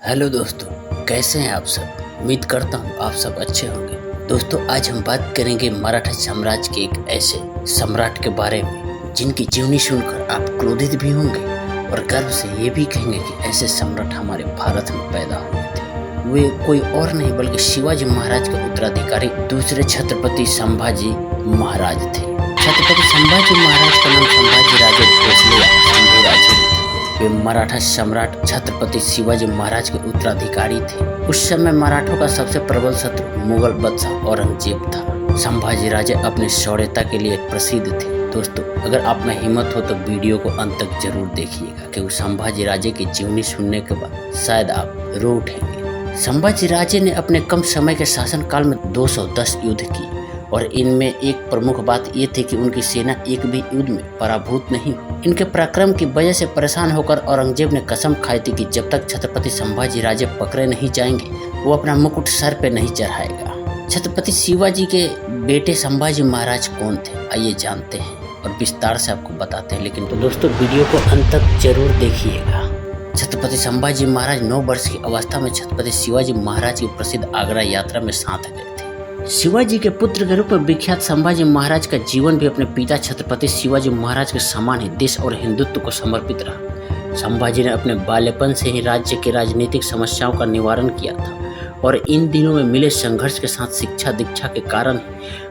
Hello दोस्तों, कैसे हैं आप सब। उम्मीद करता हूँ आप सब अच्छे होंगे। दोस्तों, आज हम बात करेंगे मराठा साम्राज्य के एक ऐसे सम्राट के बारे में जिनकी जीवनी सुनकर आप क्रोधित भी होंगे और गर्व से ये भी कहेंगे कि ऐसे सम्राट हमारे भारत में पैदा हुए थे। वे कोई और नहीं बल्कि शिवाजी महाराज के उत्तराधिकारी दूसरे छत्रपति संभाजी महाराज थे। छत्रपति संभाजी महाराज का नाम संभाजी राजे भोसले या शंभूराजे था। वे मराठा सम्राट छत्रपति शिवाजी महाराज के उत्तराधिकारी थे। उस समय मराठों का सबसे प्रबल शत्रु मुगल बादशाह औरंगजेब था। संभाजी राजे अपनी शौर्यता के लिए प्रसिद्ध थे। दोस्तों, अगर आप में हिम्मत हो तो वीडियो को अंत तक जरूर देखिएगा, क्योंकि संभाजी राजे की जीवनी सुनने के बाद शायद आप रो उठेंगे। संभाजी राजे ने अपने कम समय के शासनकाल में 210 युद्ध किए और इनमें एक प्रमुख बात यह थी कि उनकी सेना एक भी युद्ध में पराभूत नहीं हुई। इनके पराक्रम की वजह से परेशान होकर औरंगजेब ने कसम खाई थी कि जब तक छत्रपति संभाजी राजे पकड़े नहीं जाएंगे वो अपना मुकुट सर पे नहीं चढ़ाएगा। छत्रपति शिवाजी के बेटे संभाजी महाराज कौन थे, आइए जानते हैं और विस्तार से आपको बताते हैं। लेकिन तो दोस्तों, वीडियो को अंत तक जरूर देखिएगा। छत्रपति संभाजी महाराज 9 वर्ष की अवस्था में छत्रपति शिवाजी महाराज की प्रसिद्ध आगरा यात्रा में साथ गए थे। शिवाजी के पुत्र के रूप में विख्यात संभाजी महाराज का जीवन भी अपने पिता छत्रपति शिवाजी महाराज के समान ही देश और हिंदुत्व को समर्पित रहा। संभाजी ने अपने बाल्यपन से ही राज्य की राजनीतिक समस्याओं का निवारण किया था और इन दिनों में मिले संघर्ष के साथ शिक्षा दीक्षा के कारण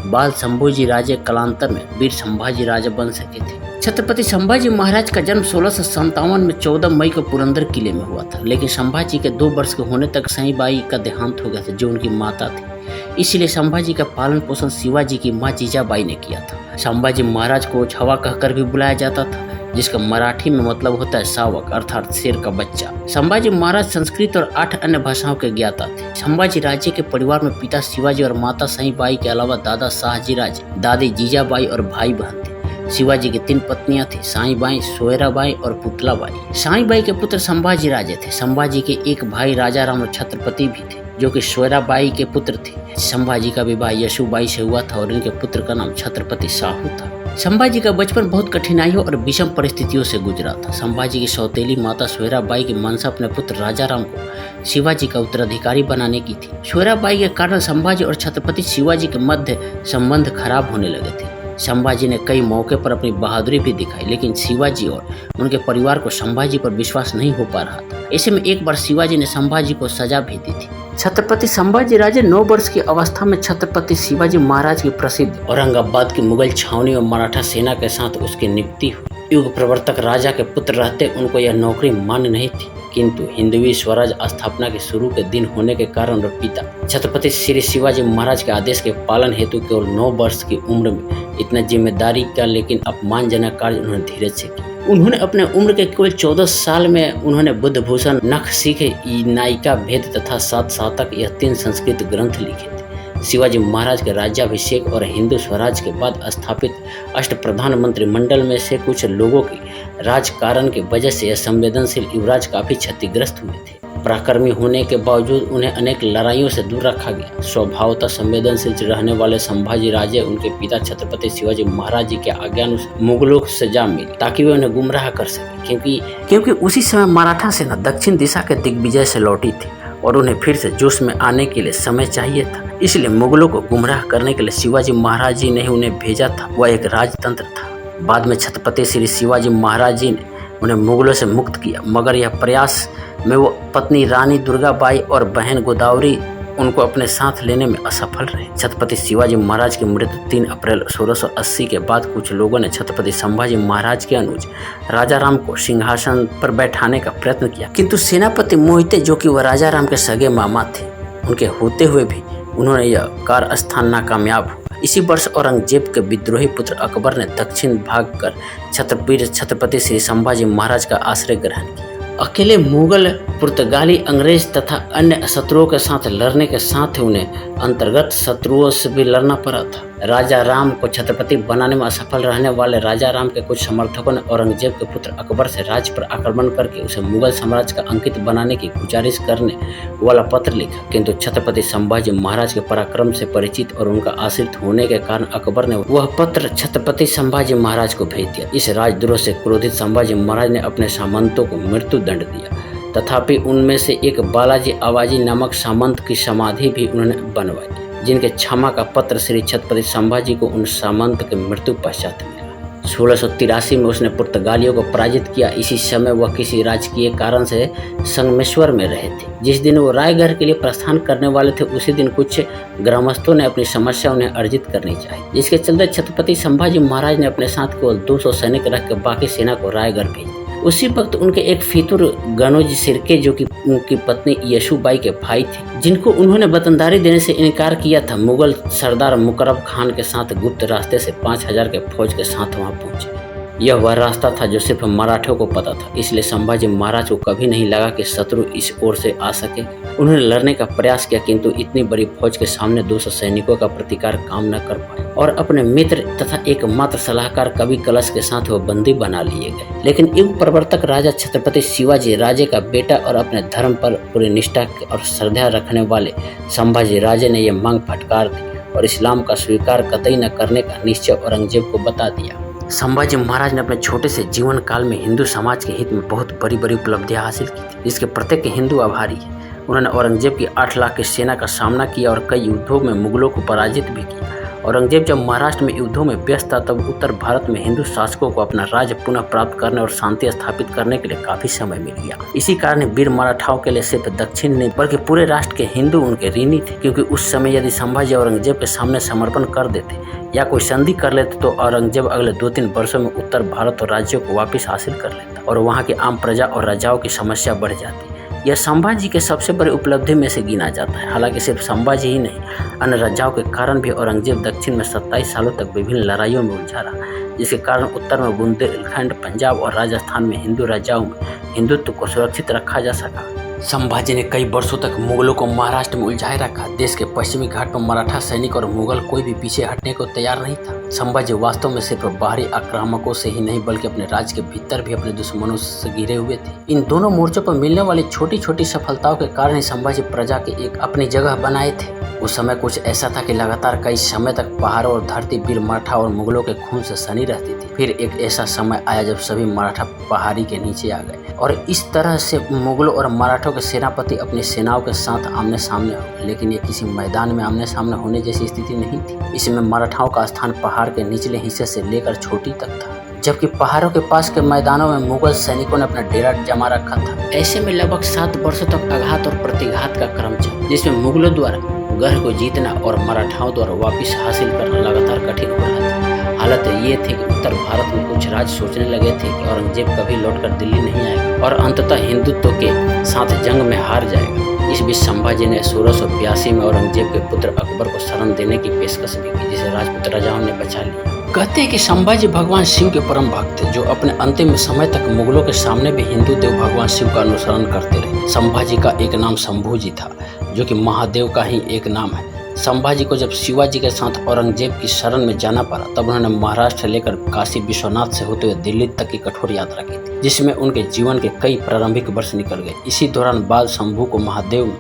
बाल संभाजी राजे कालांतर में वीर संभाजी राजा बन सके थे। छत्रपति संभाजी महाराज का जन्म 1657 में 14 मई को पुरंदर किले में हुआ था, लेकिन संभाजी के 2 वर्ष के होने तक साईबाई का देहांत हो गया था, जो उनकी माता थी। इसलिए संभाजी का पालन पोषण शिवाजी की मां जीजाबाई ने किया था। संभाजी महाराज को छवा कहकर भी बुलाया जाता था, जिसका मराठी में मतलब होता है सावक, अर्थात शेर का बच्चा। संभाजी महाराज संस्कृत और 8 अन्य भाषाओं के ज्ञाता थे। संभाजी राजे के परिवार में पिता शिवाजी और माता साईबाई के अलावा दादा शाहजी राजे, दादी जीजाबाई और भाई बहन थे। शिवाजी की 3 पत्नियां थी, साईबाई, सोयराबाई और पुतलाबाई। साईबाई के पुत्र संभाजी राजे थे। संभाजी के एक भाई राजा राम छत्रपति भी थे, जो कि सोयराबाई के पुत्र थे। संभाजी का विवाह यशुबाई से हुआ था और इनके पुत्र का नाम छत्रपति साहू था। संभाजी का बचपन बहुत कठिनाइयों और विषम परिस्थितियों से गुजरा था। संभाजी की सौतेली माता सोयराबाई की मंशा अपने पुत्र राजाराम को शिवाजी का उत्तराधिकारी बनाने की थी। सोयराबाई के कारण संभाजी और छत्रपति शिवाजी के मध्य संबंध खराब होने लगे थे। संभाजी ने कई मौके पर अपनी बहादुरी भी दिखाई, लेकिन शिवाजी और उनके परिवार को संभाजी पर विश्वास नहीं हो पा रहा था। ऐसे में एक बार शिवाजी ने संभाजी को सजा भी दी थी। छत्रपति संभाजी राजे 9 वर्ष की अवस्था में छत्रपति शिवाजी महाराज की प्रसिद्ध औरंगाबाद की मुगल छावनी और मराठा सेना के साथ उसकी नियुक्ति हुई। युग प्रवर्तक राजा के पुत्र रहते उनको यह नौकरी मान्य नहीं थी, किंतु हिंदवी स्वराज स्थापना के शुरू के दिन होने के कारण उनके पिता छत्रपति श्री शिवाजी महाराज के आदेश के पालन हेतु केवल 9 वर्ष की उम्र में इतना जिम्मेदारी का लेकिन अपमानजनक कार्य उन्होंने धीरज से किया। उन्होंने अपने उम्र के केवल 14 साल में उन्होंने बुद्धभूषण, नख सीखे, नायिका भेद तथा 7 शतक यह 3 संस्कृत ग्रंथ लिखे थे। शिवाजी महाराज के राज्याभिषेक और हिंदू स्वराज के बाद स्थापित अष्टप्रधान मंत्रिमंडल में से कुछ लोगों की राजकारण की वजह से यह संवेदनशील युवराज काफी क्षतिग्रस्त हुए थे। पराक्रमी होने के बावजूद उन्हें अनेक लड़ाइयों से दूर रखा गया। स्वभावतः संवेदनशील रहने वाले संभाजी राजे उनके पिता छत्रपति शिवाजी महाराज जी के आज्ञानुसार मुगलों से जा मिले ताकि वे उन्हें गुमराह कर सके, क्योंकि उसी समय मराठा सेना दक्षिण दिशा के दिग्विजय से लौटी थी और उन्हें फिर से जोश में आने के लिए समय चाहिए था। इसलिए मुगलों को गुमराह करने के लिए शिवाजी महाराज जी ने उन्हें भेजा था। वह एक राजतंत्र था। बाद में छत्रपति श्री शिवाजी महाराज जी ने उन्हें मुगलों से मुक्त किया, मगर यह प्रयास में वो पत्नी रानी दुर्गाबाई और बहन गोदावरी उनको अपने साथ लेने में असफल रहे। छत्रपति शिवाजी महाराज की मृत्यु 3 अप्रैल 1680 के बाद कुछ लोगों ने छत्रपति संभाजी महाराज के अनुज राजाराम को सिंहासन पर बैठाने का प्रयत्न किया, किंतु सेनापति मोहिते, जो कि वह राजाराम के सगे मामा थे, उनके होते हुए भी उन्होंने यह कारस्थान नाकामयाब हुआ। इसी वर्ष औरंगजेब के विद्रोही पुत्र अकबर ने दक्षिण भाग कर छत्रपति श्री संभाजी महाराज का आश्रय ग्रहण किया। अकेले मुगल, पुर्तगाली, अंग्रेज तथा अन्य शत्रुओं के साथ लड़ने के साथ ही उन्हें अंतर्गत शत्रुओं से भी लड़ना पड़ा था। राजा राम को छत्रपति बनाने में असफल रहने वाले राजा राम के कुछ समर्थकों ने औरंगजेब के पुत्र अकबर से राज्य पर आक्रमण करके उसे मुगल साम्राज्य का अंकित बनाने की गुजारिश करने वाला पत्र लिखा, किंतु छत्रपति संभाजी महाराज के पराक्रम से परिचित और उनका आश्रित होने के कारण अकबर ने वह पत्र छत्रपति संभाजी महाराज को भेज दिया। इस राजद्रोह से क्रोधित संभाजी महाराज ने अपने सामंतों को मृत्यु दंड दिया। तथापि उनमें से एक बालाजी आवाजी नामक सामंत की समाधि भी उन्होंने बनवाई, जिनके क्षमा का पत्र श्री छत्रपति संभाजी को उन सामंत के मृत्यु पश्चात मिला। 1683 में उसने पुर्तगालियों को पराजित किया। इसी समय वह किसी राजकीय कारण से संगमेश्वर में रहे थे। जिस दिन वो रायगढ़ के लिए प्रस्थान करने वाले थे, उसी दिन कुछ ग्रामस्थों ने अपनी समस्या उन्हें अर्जित करनी चाहिए, जिसके चलते छत्रपति संभाजी महाराज ने अपने साथ केवल 200 सैनिक रख के बाकी सेना को रायगढ़ भेज दिया। उसी वक्त उनके एक फितुर गनोज सिरके, जो कि उनकी पत्नी यशुबाई के भाई थे, जिनको उन्होंने वतनदारी देने से इनकार किया था, मुगल सरदार मुकरब खान के साथ गुप्त रास्ते से 5000 के फौज के साथ वहां पहुंचे। यह वह रास्ता था जो सिर्फ मराठों को पता था, इसलिए संभाजी महाराज को कभी नहीं लगा कि शत्रु इस ओर से आ सके। उन्होंने लड़ने का प्रयास किया, किंतु इतनी बड़ी फौज के सामने 200 सैनिकों का प्रतिकार काम न कर पाए और अपने मित्र तथा एकमात्र सलाहकार कवि कलश के साथ वो बंदी बना लिए गए। लेकिन युग प्रवर्तक राजा छत्रपति शिवाजी राजे का बेटा और अपने धर्म पर पूरी निष्ठा और श्रद्धा रखने वाले संभाजी राजे ने यह मांग फटकार दी और इस्लाम का स्वीकार कतई न करने का निश्चय औरंगजेब को बता दिया। संभाजी महाराज ने अपने छोटे से जीवन काल में हिंदू समाज के हित में बहुत बड़ी बड़ी उपलब्धियां हासिल की थी, जिसके प्रत्येक हिंदू आभारी है। उन्होंने औरंगजेब की 8 लाख की सेना का सामना किया और कई युद्धों में मुगलों को पराजित भी किया। औरंगजेब जब महाराष्ट्र में युद्धों में व्यस्त था, तब उत्तर भारत में हिंदू शासकों को अपना राज्य पुनः प्राप्त करने और शांति स्थापित करने के लिए काफी समय मिल गया। इसी कारण वीर मराठाओं के लिए सिर्फ दक्षिण नहीं बल्कि पूरे राष्ट्र के हिंदू उनके ऋणी थे, क्योंकि उस समय यदि संभाजी औरंगजेब के सामने समर्पण कर देते या कोई संधि कर लेते तो औरंगजेब अगले 2-3 वर्षों में उत्तर भारत और राज्यों को वापस हासिल कर लेता और वहाँ की आम प्रजा और राजाओं की समस्या बढ़ जाती। यह संभाजी के सबसे बड़ी उपलब्धि में से गिना जाता है। हालांकि सिर्फ संभाजी ही नहीं, अन्य राजाओं के कारण भी औरंगजेब दक्षिण में 27 सालों तक विभिन्न लड़ाइयों में उलझा रहा, जिसके कारण उत्तर में बुंदेलखंड, पंजाब और राजस्थान में हिंदू राजाओं में हिंदुत्व को सुरक्षित रखा जा सका। संभाजी ने कई वर्षों तक मुगलों को महाराष्ट्र में उलझाए रखा। देश के पश्चिमी घाट में मराठा सैनिक और मुगल कोई भी पीछे हटने को तैयार नहीं था। संभाजी वास्तव में सिर्फ बाहरी आक्रामकों से ही नहीं बल्कि अपने राज्य के भीतर भी अपने दुश्मनों से घिरे हुए थे। इन दोनों मोर्चों पर मिलने वाली छोटी छोटी सफलताओं के कारण ही संभाजी प्रजा के एक अपनी जगह बनाए थे। उस समय कुछ ऐसा था कि लगातार कई समय तक पहाड़ों और धरती वीर मराठा और मुगलों के खून से सनी रहती थी। फिर एक ऐसा समय आया जब सभी मराठा पहाड़ी के नीचे आ गए और इस तरह से मुगलों और मराठों के सेनापति अपनी सेनाओं के साथ आमने सामने हो। लेकिन ये किसी मैदान में आमने सामने होने जैसी स्थिति नहीं थी। इसमें मराठाओं का स्थान पहाड़ के निचले हिस्से से लेकर चोटी तक था, जबकि पहाड़ों के पास के मैदानों में मुगल सैनिकों ने अपना डेरा जमा रखा था। ऐसे में लगभग 7 वर्षों तक आघात और प्रतिघात का क्रम चला, जिसमें मुगलों द्वारा गढ़ को जीतना और मराठाओं द्वारा वापस हासिल करना लगातार कठिन हो रहा था। हालत ये थी कि उत्तर भारत में कुछ राज्य सोचने लगे थे कि औरंगजेब कभी लौटकर दिल्ली नहीं आएगा और अंततः हिंदुत्व के साथ जंग में हार जाएगा। इस बीच संभाजी ने 1682 में औरंगजेब के पुत्र अकबर को शरण देने की पेशकश भी की, जिसे राजपूत राजाओं ने बचा लिया। कहते हैं कि संभाजी भगवान शिव के परम भक्त थे, जो अपने अंतिम समय तक मुगलों के सामने भी हिंदू देव भगवान शिव का अनुसरण करते रहे। संभाजी का एक नाम शंभू जी था, जो कि महादेव का ही एक नाम है। संभाजी को जब शिवाजी के साथ औरंगजेब की शरण में जाना पड़ा, तब उन्होंने महाराष्ट्र लेकर काशी विश्वनाथ से होते हुए दिल्ली तक की कठोर यात्रा की थी, जिसमें उनके जीवन के कई प्रारंभिक वर्ष निकल गए। इसी दौरान बाल शंभू को महादेव में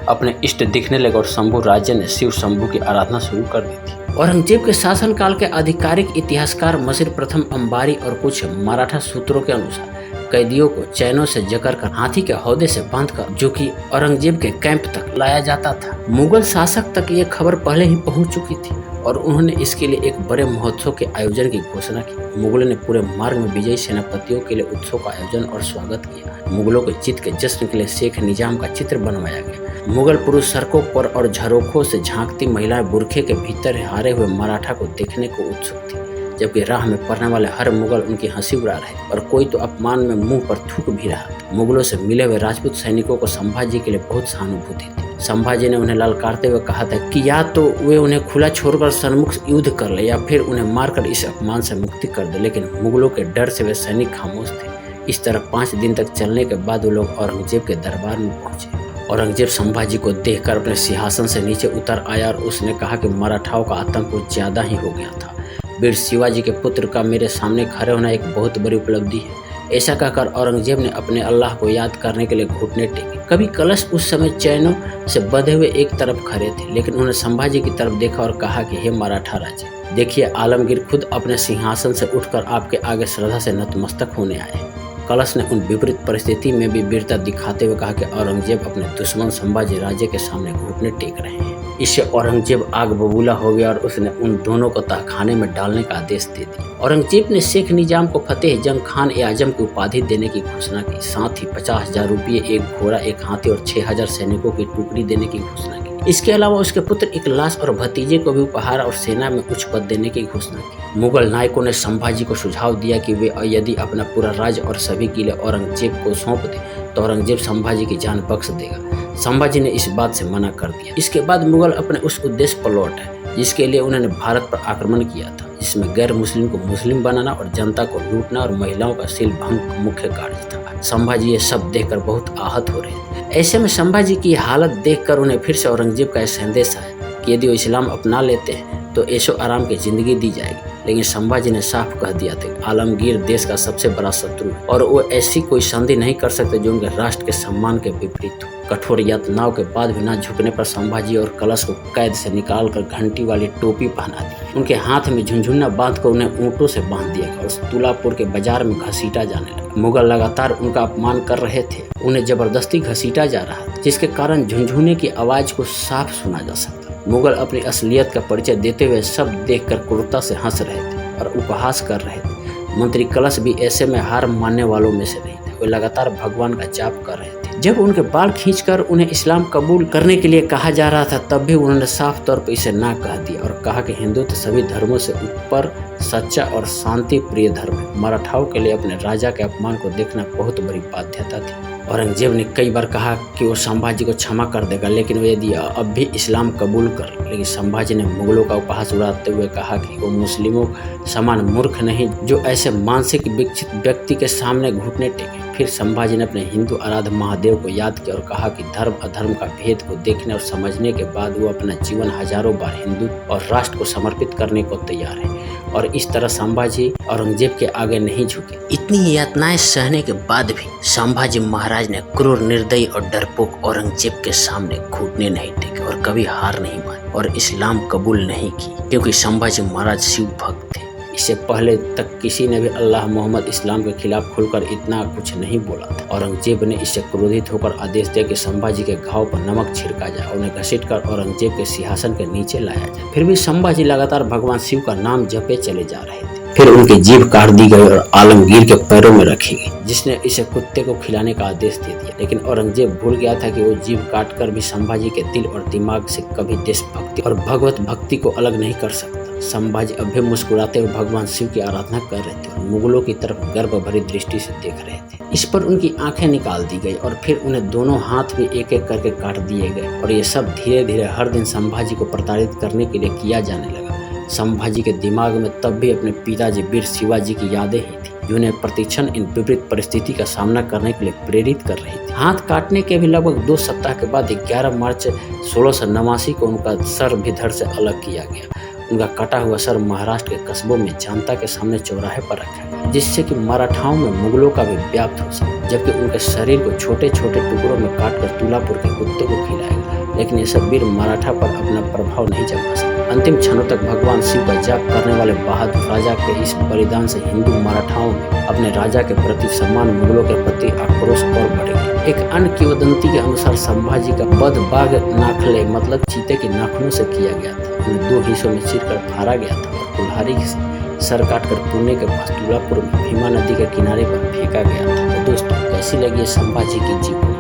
अपने इष्ट दिखने लगे और शंभू राज्य ने शिव शंभू की आराधना शुरू कर दी थी। औरंगजेब के शासनकाल के आधिकारिक इतिहासकार मसीर प्रथम अंबारी और कुछ मराठा सूत्रों के अनुसार कैदियों को चैनों से जकड़कर हाथी के हौदे से बांधकर, जो कि औरंगजेब के कैंप तक लाया जाता था। मुगल शासक तक ये खबर पहले ही पहुंच चुकी थी और उन्होंने इसके लिए एक बड़े महोत्सव के आयोजन की घोषणा की। मुगलों ने पूरे मार्ग में विजयी सेनापतियों के लिए उत्सव का आयोजन और स्वागत किया। मुगलों के जीत के जश्न के लिए शेख निजाम का चित्र बनवाया गया। मुगल पुरुष सड़कों पर और झरोखों से झांकती महिलाएं बुरखे के भीतर हारे हुए मराठा को देखने को उत्सुक थी, जबकि राह में पड़ने वाले हर मुगल उनकी हंसी उड़ा रहे और कोई तो अपमान में मुंह पर थूक भी रहा। मुगलों से मिले हुए राजपूत सैनिकों को संभाजी के लिए बहुत सहानुभूति थी। संभाजी ने उन्हें ललकारते हुए कहा था कि या तो वे उन्हें खुला छोड़कर सन्मुख युद्ध कर ले या फिर उन्हें मारकर इस अपमान से मुक्ति कर दे। लेकिन मुगलों के डर से वे सैनिक खामोश थे। इस तरह 5 दिन तक चलने के बाद वो लोग औरंगजेब के दरबार में पहुंचे। औरंगजेब संभाजी को देखकर अपने सिंहासन से नीचे उतर आया और उसने कहा कि मराठाओं का आतंक कुछ ज्यादा ही हो गया था। वीर शिवाजी के पुत्र का मेरे सामने खड़े होना एक बहुत बड़ी उपलब्धि है। ऐसा कहकर औरंगजेब ने अपने अल्लाह को याद करने के लिए घुटने टेके। कभी कलश उस समय चैनों से बंधे हुए एक तरफ खड़े थे, लेकिन उन्होंने संभाजी की तरफ देखा और कहा कि हे मराठा राजा, देखिए आलमगीर खुद अपने सिंहासन से उठकर आपके आगे श्रद्धा से नतमस्तक होने आए। कलश ने उन विपरीत परिस्थिति में भी वीरता दिखाते हुए कहा कि औरंगजेब अपने दुश्मन संभाजी राजे के सामने घुटने टेक रहे हैं। इससे औरंगजेब आग बबूला हो गया और उसने उन दोनों को तहखाने में डालने का आदेश दे दिया। औरंगजेब ने शेख निजाम को फतेह जंग खान ए आजम की उपाधि देने की घोषणा की। साथ ही 50,000 रुपये, एक घोड़ा, एक हाथी और 6,000 सैनिकों की टुकड़ी देने की घोषणा की। इसके अलावा उसके पुत्र इकलास और भतीजे को भी उपहार और सेना में उच्च पद देने की घोषणा की। मुगल नायकों ने संभाजी को सुझाव दिया कि वे यदि अपना पूरा राज्य और सभी किले औरंगजेब को सौंप दे तो औरंगजेब संभाजी की जान बख्श देगा। संभाजी ने इस बात से मना कर दिया। इसके बाद मुगल अपने उस उद्देश्य पर लौट आए जिसके लिए उन्होंने भारत पर आक्रमण किया था, जिसमें गैर मुस्लिम को मुस्लिम बनाना और जनता को लूटना और महिलाओं का सील भंग मुख्य कार्य था। संभाजी ये सब देखकर बहुत आहत हो रहे थे। ऐसे में संभाजी की हालत देखकर उन्हें फिर से औरंगजेब का संदेश आया कि यदि वो इस्लाम अपना लेते हैं तो ऐशो आराम की जिंदगी दी जाएगी। लेकिन संभाजी ने साफ कह दिया था कि आलमगीर देश का सबसे बड़ा शत्रु है और वो ऐसी कोई संधि नहीं कर सकते जो उनके राष्ट्र के सम्मान के विपरीत हो। कठोर यातनाओं के बाद भी न झुकने पर संभाजी और कलश को कैद से निकालकर घंटी वाली टोपी पहना दी। उनके हाथ में झुनझुना बांध कर उन्हें ऊंटों से बांध दिया गया और तुलापुर के बाजार में घसीटा जाने लगा। मुगल लगातार उनका अपमान कर रहे थे, उन्हें जबरदस्ती घसीटा जा रहा था, जिसके कारण झुनझुने की आवाज को साफ सुना जा सकता। मुगल अपनी असलियत का परिचय देते हुए सब देखकर क्रूरता से हंस रहे थे और उपहास कर रहे थे। मंत्री कलश भी ऐसे में हार मानने वालों में से नहीं थे। वे लगातार भगवान का जाप कर रहे थे। जब उनके बाल खींचकर उन्हें इस्लाम कबूल करने के लिए कहा जा रहा था तब भी उन्होंने साफ तौर पर इसे ना कह दिया और कहा कि हिंदुत्व सभी धर्मों से ऊपर सच्चा और शांति प्रिय धर्म है। मराठाओं के लिए अपने राजा के अपमान को देखना बहुत बड़ी बाध्यता थी। औरंगजेब ने कई बार कहा कि वो संभाजी को क्षमा कर देगा, लेकिन वो यदि अब भी इस्लाम कबूल कर। लेकिन संभाजी ने मुगलों का उपहास उड़ाते हुए कहा कि वो मुस्लिमों समान मूर्ख नहीं जो ऐसे मानसिक विकसित व्यक्ति के सामने घुटने टेके। फिर संभाजी ने अपने हिंदू आराध्य महादेव को याद किया और कहा कि धर्म अधर्म का भेद को देखने और समझने के बाद वो अपना जीवन हजारों बार हिंदू और राष्ट्र को समर्पित करने को तैयार है। और इस तरह संभाजी औरंगजेब के आगे नहीं झुके। इतनी यातनाएं सहने के बाद भी संभाजी महाराज ने क्रूर, निर्दयी और डरपोक औरंगजेब के सामने घुटने नहीं टेके और कभी हार नहीं मानी और इस्लाम कबूल नहीं की, क्योंकि संभाजी महाराज शिव भक्त थे। इससे पहले तक किसी ने भी अल्लाह, मोहम्मद, इस्लाम के खिलाफ खुलकर इतना कुछ नहीं बोला था। औरंगजेब ने इससे क्रोधित होकर आदेश दिया कि संभाजी के घाव पर नमक छिड़का जाए, उन्हें घसीटकर औरंगजेब के सिंहासन के नीचे लाया जाए। फिर भी संभाजी लगातार भगवान शिव का नाम जपे चले जा रहे थे। फिर उनकी जीभ काट दी गई और आलमगीर के पैरों में रखी गई, जिसने इसे कुत्ते को खिलाने का आदेश दे दिया। लेकिन औरंगजेब भूल गया था कि वो जीभ काटकर भी संभाजी के दिल और दिमाग से कभी देशभक्ति और भगवत भक्ति को अलग नहीं कर सकता। संभाजी अब भी मुस्कुराते हुए भगवान शिव की आराधना कर रहे थे और मुगलों की तरफ गर्व भरी दृष्टि से देख रहे थे। इस पर उनकी आंखें निकाल दी गई और फिर उन्हें दोनों हाथ भी एक एक करके काट दिए गए और ये सब धीरे धीरे हर दिन संभाजी को प्रताड़ित करने के लिए किया जाने लगा। संभाजी के दिमाग में तब भी अपने पिताजी वीर शिवाजी की यादें ही थी, जो उन्हें प्रतिक्षण इन विपरीत परिस्थिति का सामना करने के लिए प्रेरित कर रही थी। हाथ काटने के भी लगभग 2 सप्ताह के बाद 11 मार्च 1689 को उनका सर भी धड़ से अलग किया गया। उनका कटा हुआ सर महाराष्ट्र के कस्बों में जनता के सामने चौराहे पर रखा गया, जिससे कि मराठाओं में मुगलों का भी व्याप्त हो सके। जबकि उनके शरीर को छोटे छोटे टुकड़ों में काटकर तुलापुर के कुत्ते को खिलाया गया, लेकिन ये सब वीर मराठा पर अपना प्रभाव नहीं जमा सके। अंतिम क्षणों तक भगवान शिव का जाप करने वाले बहादुर राजा के इस बलिदान से हिंदू मराठाओं में अपने राजा के प्रति सम्मान, मुगलों के प्रति आक्रोश और बढ़ गया। एक अन्य किंवदंती के अनुसार संभाजी का वध बाघ नाखले मतलब चीते के नाखूनों से किया गया था। उन्हें 2 हिस्सों में चीरकर फाड़ा गया था और कुल्हाड़ी से सर काटकर पुणे के पास तुलापुर में भीमा नदी के किनारे पर फेंका गया था। तो दोस्तों, कैसी लगी संभाजी की जीवनी,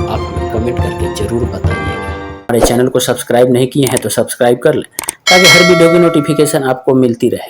आप हमें कमेंट करके जरूर बताइएगा। हमारे चैनल को सब्सक्राइब नहीं किए हैं तो सब्सक्राइब कर लें ताकि हर वीडियो की नोटिफिकेशन आपको मिलती रहे।